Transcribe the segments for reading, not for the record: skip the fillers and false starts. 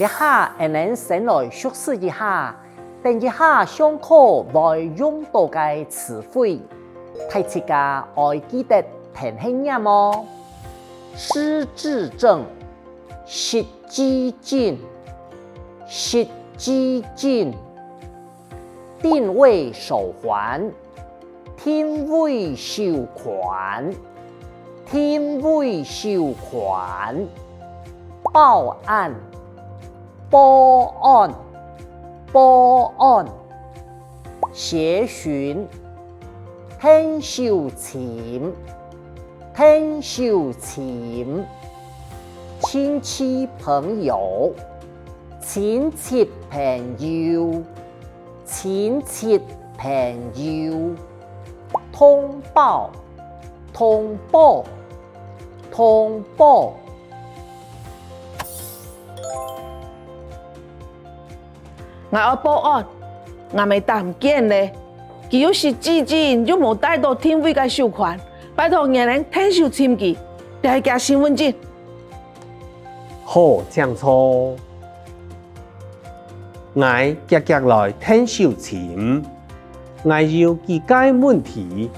你下会能先来熟悉一下，等一下上课会用到嘅词汇，大家要记得听听呀么？失智症、失智症、失智症、定位手环、定位手环、定位手环、报案、报案、报案、协寻、听手琴、听手琴、亲戚朋友、亲戚朋友、亲戚朋友、通报、通报、通报。我要报案，我咪当见咧。佢要是自己又冇带到天位嘅收款，拜托人人听收签记，定系加身份证。好讲错，我急急来听手钱，我要记解问题，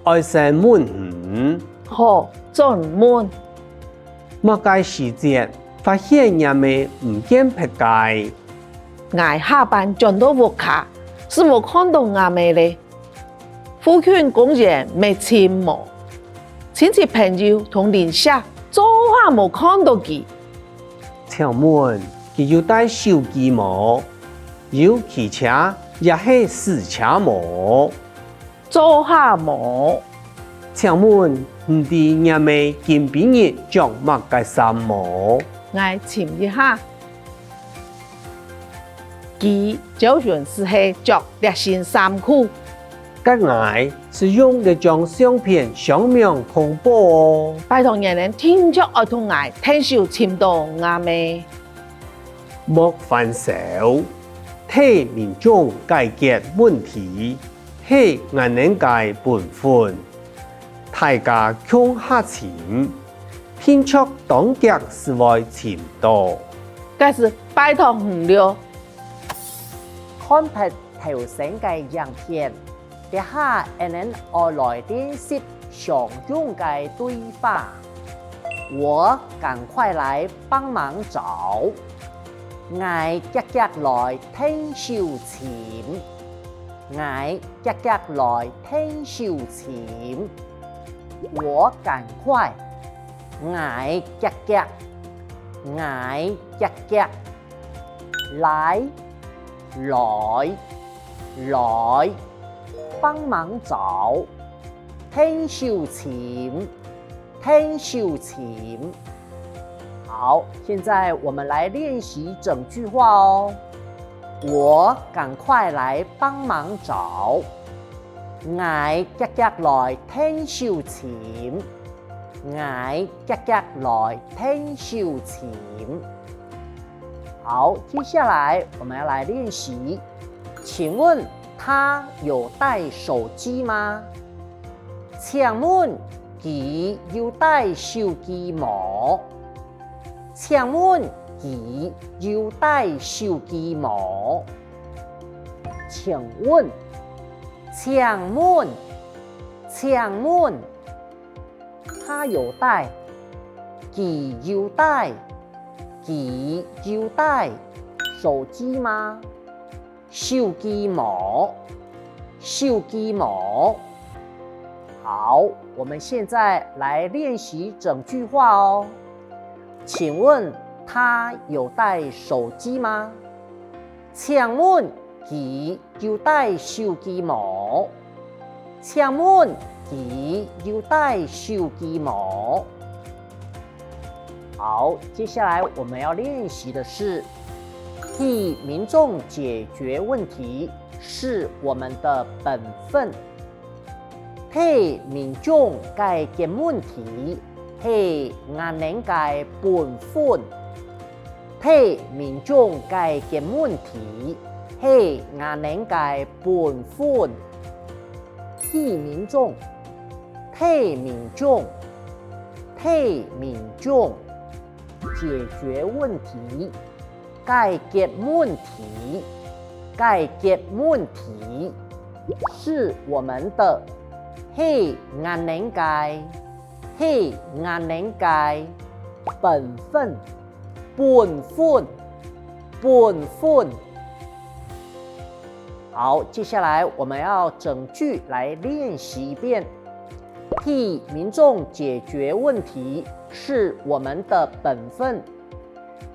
爱上问好，专门。莫介时节发现人们唔见撇界。我下班转到屋卡，是冇看到阿妹咧。附近公园没签冇，亲戚朋友同邻舍做下冇看到佢。请问佢要带手机冇？有汽车也系私车冇？做下冇。请问唔知人们今晡日着乜嘅衫冇？我签一下。佢就算是系着一身衫裤，咁我是用嘅张相片上面公布哦。拜托人人听着我同我听手签到阿妹。莫犯手，替民众解决问题，系人人嘅本分。大家向下钱，拼出当家是为钱多。但是拜托唔了。看拍頭先嘅影片，一下會能我來練習常用嘅對話。我趕快來幫忙找，我急急來聽手錢，我急急來聽手錢。我趕快，我急急，我急急，來。來，幫忙找，聽手錢，聽手錢。好，現在我們來練習整句話哦。我趕快來幫忙找，我急急來聽手錢，我急急來聽手錢。好，接下来我们要来练习。请问他有带手机吗？请问佢有带手机冇？请问佢有带手机冇？请问他有带？佢有带？佢有帶手機嗎？手機冇，手機冇。好，我們現在來練習整句話哦。請問他有帶手機嗎？請問佢有帶手機冇？請問佢有帶手機冇？好，接下来我们要练习的是替民众解决问题是我们的本分。替民众解决问题是我们的本分。替民众解决问题是我们的本分。替民众，替民众，替民众。解决问题，解决问题，解决问题是我们的係我哋嘅，係我哋嘅本分，本分，本分。好，接下来我们要整句来练习一遍。替民众解决问题是我们的本分，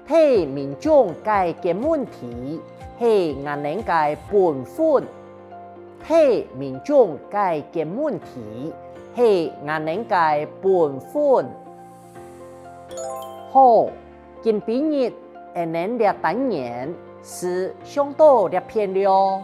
替民众解决问题係我哋嘅本分，替民眾解決問題係我哋嘅本分。好，今晡日我哋列單元是上到列片了。